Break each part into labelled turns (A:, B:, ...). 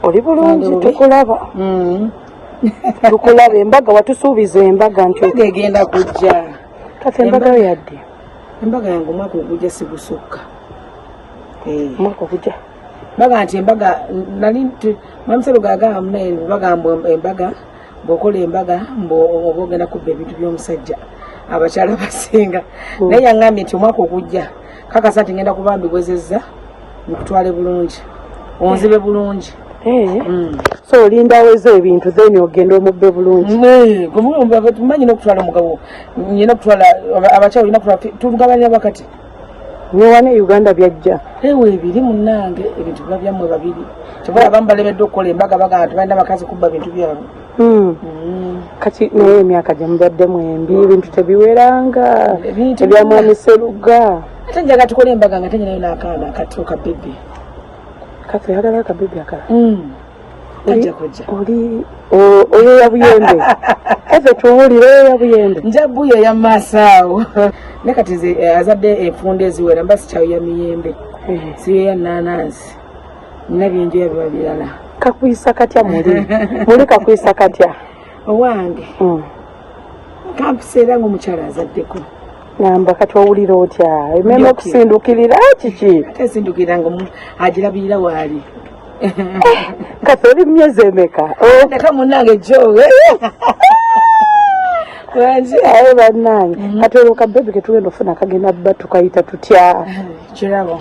A: oli bulungi tukulaba tukulaba embaga watusuubiza embaga nti
B: egenda kujja
A: kati embaga yo yadde
B: embaga yange omwaka ogujja sigusukka
A: omwaka ogujja
B: baga nti embaga nali mwamusalo gagamba munaye bagamba embaga bw'okola embaga oba ogenda kubba ebintu by'omusajja abakyala basinga naye yaŋŋambye nti omwaka ogujja kakasa nti ngenda kuba mbigwezezza nkutwale bulungi onzibe bulungi
A: so olinda aweze ebintu then ogenda omubbe bulungi
B: manyi n'okutwala omugabo nyina okutwala abakyala olina kutwala tulugabanira bakati
A: newana Uganda byajja
B: ewe ebiri munnange ebintu biba byammwe babiri kyobola abamu balebedde okukola embaga baga nti balina bakazi kubba bintu byabwe
A: kati naye emyaka gye mubaddemu embi ebintu tebiweranga ebyamwami Seruga
B: ate njaga tukole embaga nga tenyinayo n'akaana akato ka bebe
A: kati oyagala akabebi akala
B: kajja kujja
A: oyo buyembe eze tuwulire oyo buyembe
B: njabuye ya masaawo ne kati azadde enfunda eziwera mba sikyayo ya miyembe siyo ya nanansi nina byenjoya biba birala
A: kakuyisa katya muli kakuyisa katya
B: owange kampiseera ng'omukyala azaddeko
A: namba kati owulira otya ememe okusindukirira kiki
B: ate esindukirira nga agirabirira waali
A: kati oli myezi emeka
B: ndeka munnange jowe
A: aye bannange kati olwo kabebi ketugenda ofuna kagenda bba tukayita tutya
B: kirabo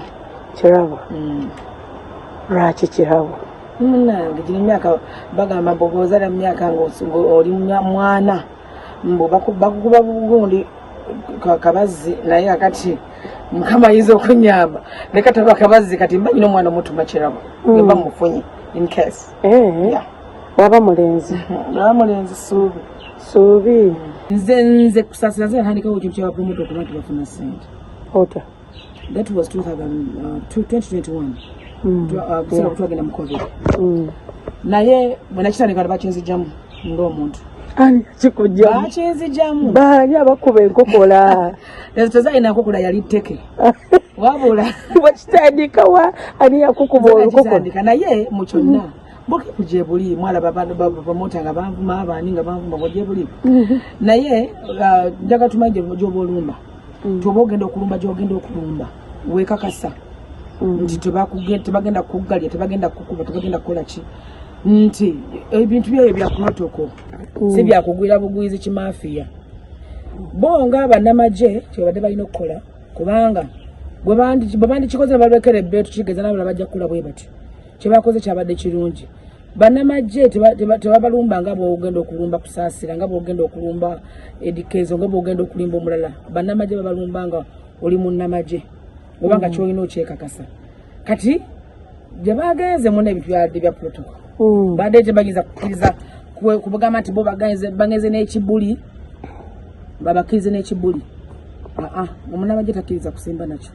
A: lwaki kirabo
B: munnange gino emyaka bagamba bw'ozaala mu myaka ng'oli mwana bakukuba bugundi kabazi naye akati mukama ayinza okunyamba leka taba kabazi kati mba nyina omwana omutuma kirabo gemba mufunye in case
A: waba mulenzi suubi
B: nze kusasira nze nahandikawo ekintu kyabapromota okuba nti bafuna sente
A: otya
B: that was 2021 kusera kutwagenda mu covid naye bwe nakitandika bakinzijamu ng'omuntu
A: ani kikujja
B: bakinzijamu
A: baani abakuba enkokola
B: tezalina nkokola yali tteke wabula
A: bakitandika wa ani yakukuba olukokola
B: naye mu kyonna bokepu gye buli mwalaba bamota nga banvuma abaani nga banvuma bwogye buli naye njaga tumanye gyoba olumba toba ogenda okulumba gyogenda okulumba weekakasa nti tebagenda kuggalya tebagenda kukuba tebagenda kukola ki nti ebintu byayo bya protocol si byakugwira bugwizi kimafiya bo nga bannamagye kyebadde balina okukola kubanga bwe bandikikoze balekera ebbeetu kigeza nabala bajja kukula bwe bati kyebakoze kyabadde kirungi bannamagye tebabalumba nga bwogenda okulumba kusaasira nga bwogenda okulumba edikeezo nga bwogenda okulimba omulala bannamagye babalumba nga oli munnamagye obanga kyolina okyekakasa kati gye bagenze muna ebintu byadde bya protocol badde tebagiza kukkiriza kubagamba nti bo bagenze n'ekibuli babakirize n'ekibuli omunnamagye takkiriza kusimba nakyo